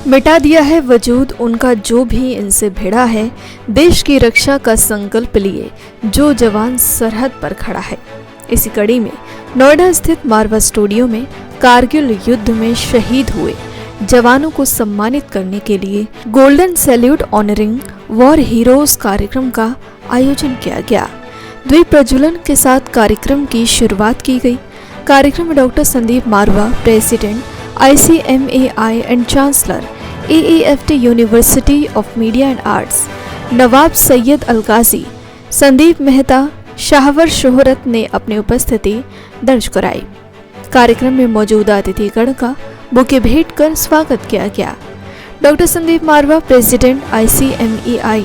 मिटा दिया है वजूद उनका जो भी इनसे भिड़ा है, देश की रक्षा का संकल्प लिए जो जवान सरहद पर खड़ा है। इसी कड़ी में नोएडा स्थित मारवा स्टूडियो में कारगिल युद्ध में शहीद हुए जवानों को सम्मानित करने के लिए golden salute honouring war heroes कार्यक्रम का आयोजन किया गया। द्वीप प्रज्वलन के साथ कार्यक्रम की शुरुआत की गई। कार्यक्रम में doctor Sandeep Marwah, president ICMAI and chancellor AEFT university of media and arts, Nawab Syed Algazi, Sandeep Mehta, Shahwar Shohrat ने अपनी उपस्थिति दर्ज कराई। कार्यक्रम में मौजूद अतिथिगण का बुके भेंट कर स्वागत किया गया। Doctor Sandeep Marwah, president ICMAI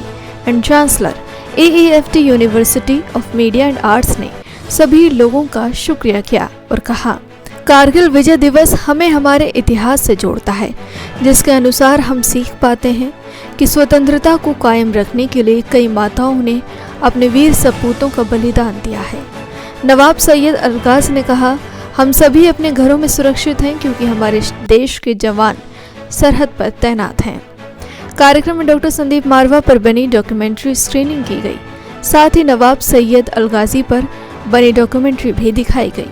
and chancellor AEFT university of media and arts ने सभी लोगों का शुक्रिया किया और कहा, कारगिल विजय दिवस हमें हमारे इतिहास से जोड़ता है, जिसके अनुसार हम सीख पाते हैं कि स्वतंत्रता को कायम रखने के लिए कई माताओं ने अपने वीर सपूतों का बलिदान दिया है। नवाब सैयद अलगाज ने कहा, हम सभी अपने घरों में सुरक्षित हैं क्योंकि हमारे देश के जवान सरहद पर तैनात हैं। कार्यक्रम में डॉक्टर संदीप मारवा पर बनी डॉक्यूमेंट्री स्क्रीनिंग की गई। साथ ही नवाब सैयद अलगाजी पर बनी डॉक्यूमेंट्री भी दिखाई गई।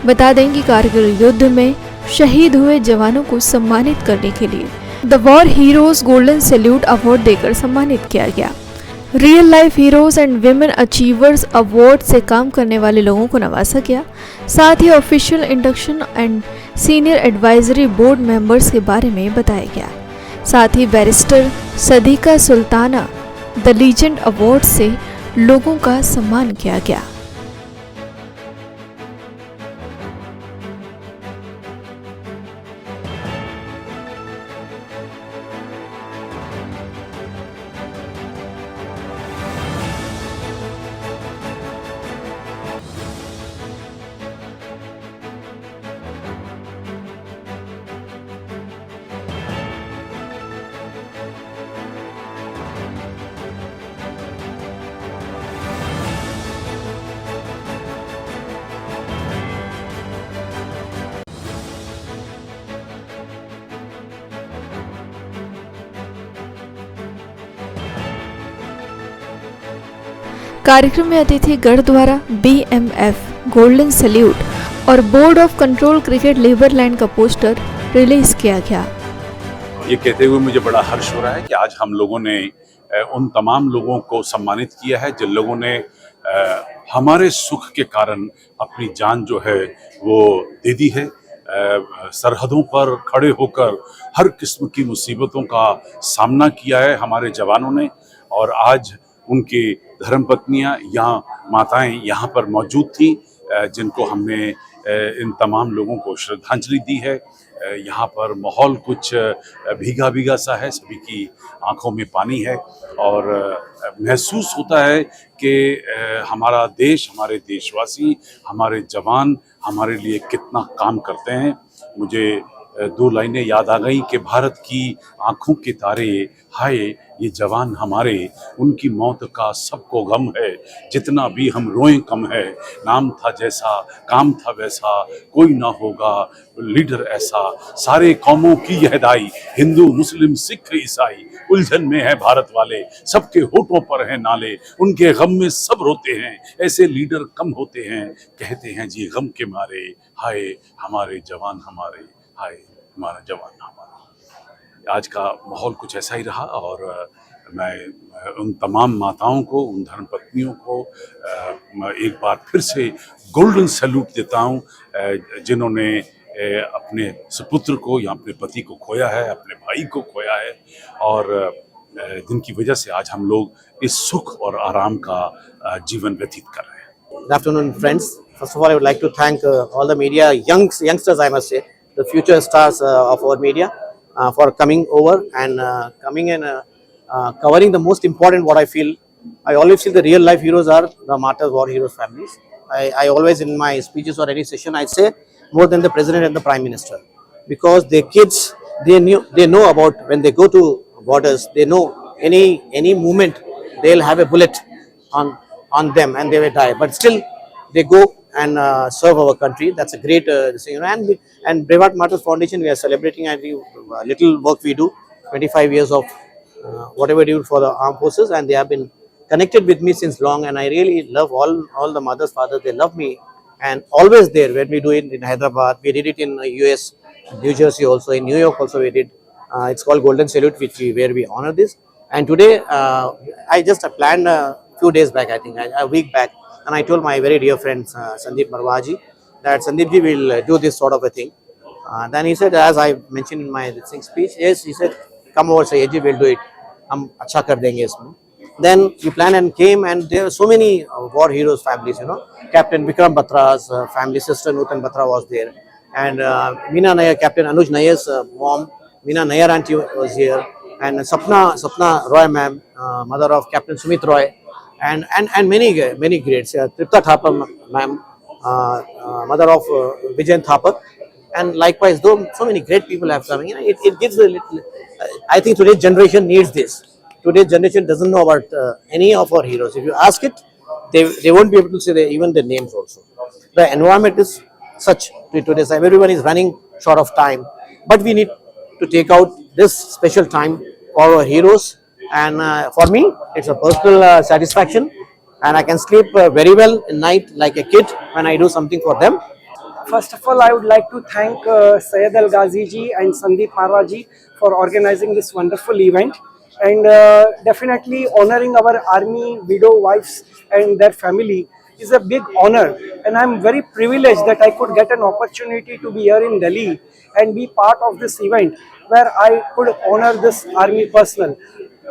बता दें कि कारगिल युद्ध में शहीद हुए जवानों को सम्मानित करने के लिए the war heroes golden salute award देकर सम्मानित किया गया। Real life heroes and women achievers award से काम करने वाले लोगों को नवाजा गया। साथ ही official induction and senior advisory board members के बारे में बताया गया। साथ ही barrister Sadiqa Sultana the legend award से लोगों का सम्मान किया गया। कार्यक्रम में अतिथि गण द्वारा BMF गोल्डन सैल्यूट और बोर्ड ऑफ कंट्रोल क्रिकेट लीवरलैंड का पोस्टर रिलीज किया गया। ये कहते हुए मुझे बड़ा हर्ष हो रहा है कि आज हम लोगों ने उन तमाम लोगों को सम्मानित किया है जिन लोगों ने हमारे सुख के कारण अपनी जान जो है वो दे दी है। सरहदों पर खड़े होकर हर किस्म की मुसीबतों का सामना किया है हमारे जवानों ने, और आज उनकी धर्मपत्नियां यहाँ माताएं यहाँ पर मौजूद थी जिनको हमने इन तमाम लोगों को श्रद्धांजलि दी है। यहाँ पर माहौल कुछ भीगा भीगा सा है, सभी की आंखों में पानी है और महसूस होता है कि हमारा देश, हमारे देशवासी, हमारे जवान हमारे लिए कितना काम करते हैं। मुझे दो लाइनें याद आ गई कि भारत की आंखों के तारे, हाय ये जवान हमारे, उनकी मौत का सबको गम है, जितना भी हम रोएं कम है। नाम था जैसा, काम था वैसा, कोई ना होगा लीडर ऐसा, सारे कौमों की यह दाई, हिंदू मुस्लिम सिख ईसाई, उलझन में है भारत वाले, सबके होठों पर है नाले, उनके गम में सब रोते हैं, ऐसे लीडर कम होते हैं, कहते हैं जी गम के मारे, हाय हमारे जवान हमारे, हाय हमारा जवान हमारा। आज का माहौल कुछ ऐसा ही रहा और मैं उन तमाम माताओं को, उन धर्मपत्नियों को एक बार फिर से गोल्डन सैल्यूट देता हूँ जिन्होंने अपने सुपुत्र को या अपने पति को खोया है, अपने भाई को खोया है, और जिनकी वजह से आज हम लोग इस सुख और आराम का जीवन व्यतीत कर रहे हैं। Good afternoon, friends. First of all, I would like to thank all the media, youngsters, I must say, the future stars of our media, for coming over and coming and covering the most important. What I feel, I always feel the real life heroes are the martyrs, war heroes families. I always in my speeches or any session I say more than the president and the prime minister, because their kids, they know about when they go to borders, they know any movement they'll have a bullet on them and they will die, but still they go and serve our country. That's a great thing, you know. And Brevard Martyrs Foundation, we are celebrating every little work we do, 25 years of whatever we do for the armed forces, and they have been connected with me since long. And I really love all the mothers, fathers. They love me and always there when we do it in Hyderabad. We did it in US, New Jersey also, in New York also we did. It's called Golden Salute, where we honor this. And today, I just planned a few days back, I think, a week back, and I told my very dear friend Sandeep Marwaji that Sandeepji will do this sort of a thing. Then he said, as I mentioned in my speech, yes, he said, come over, Sayedji, we'll do it. हम अच्छा कर देंगे इसमें. Then we planned and came, and there are so many war heroes families, you know. Captain Vikram Batra's family, sister Nutan Batra was there, and Meena Nair, Captain Anuj Nair's mom, Meena Nair auntie was here, and Sapna Roy ma'am, mother of Captain Sumit Roy, and many greats. Tripta Thapar ma'am, mother of Vijayan Thapar, and likewise, though so many great people have come, you know, it gives a little. I think today's generation needs this. Today's generation doesn't know about any of our heroes. If you ask it, they won't be able to say even their names also. The environment is such today's time. Everyone is running short of time, but we need to take out this special time for our heroes. And for me, it's a personal satisfaction, and I can sleep very well at night like a kid when I do something for them. First of all, I would like to thank Syed Al Ghazi ji and Sandeep Marwa ji for organizing this wonderful event, and definitely honoring our army widow wives and their family is a big honor, and I'm very privileged that I could get an opportunity to be here in Delhi and be part of this event where I could honor this army personnel.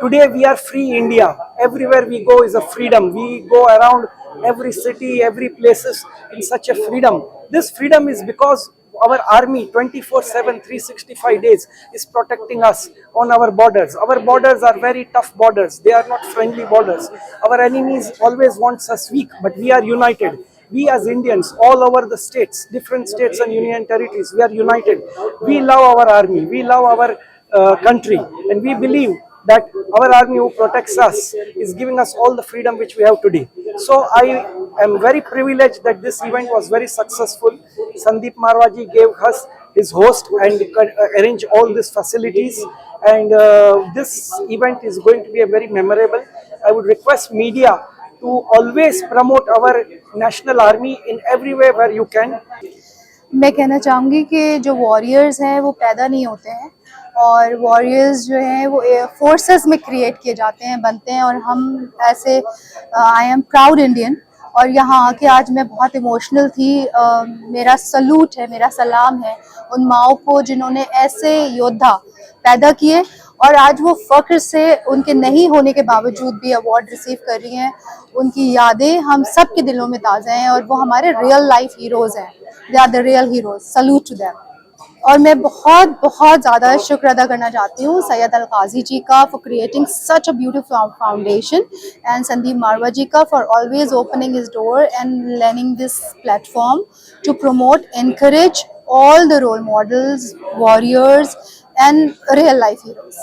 Today we are free India. Everywhere we go is a freedom. We go around every city, every places in such a freedom. This freedom is because our army 24/7, 365 days is protecting us on our borders. Our borders are very tough borders. They are not friendly borders. Our enemies always wants us weak, but we are united. We as Indians, all over the states, different states and union territories, we are united. We love our army. We love our country, and we believe that our army who protects us is giving us all the freedom which we have today. So I am very privileged that this event was very successful. Sandeep Marwaji gave us his host and arranged all these facilities, and this event is going to be a very memorable. I would request media to always promote our national army in every way where you can. मैं कहना चाहूँगी कि जो warriors हैं वो पैदा नहीं होते हैं, और वॉरियर्स जो हैं वो फोर्सेस में क्रिएट किए जाते हैं, बनते हैं, और हम ऐसे आई एम प्राउड इंडियन, और यहाँ आके आज मैं बहुत इमोशनल थी। मेरा सलूट है, मेरा सलाम है उन माओं को जिन्होंने ऐसे योद्धा पैदा किए, और आज वो फ़ख्र से उनके नहीं होने के बावजूद भी अवार्ड रिसीव कर रही हैं। उनकी यादें हम सब के दिलों में ताज़ा हैं, और वो हमारे रियल लाइफ हीरोज़ हैं। They are the real heroes, salute to them. और मैं बहुत ज़्यादा शुक्र अदा करना चाहती हूँ सैयद अल गाज़ी जी का for creating such a beautiful foundation, and Sandeep Marwah ji का for always opening his door and lending this platform to promote, encourage all the role models, warriors and real life heroes.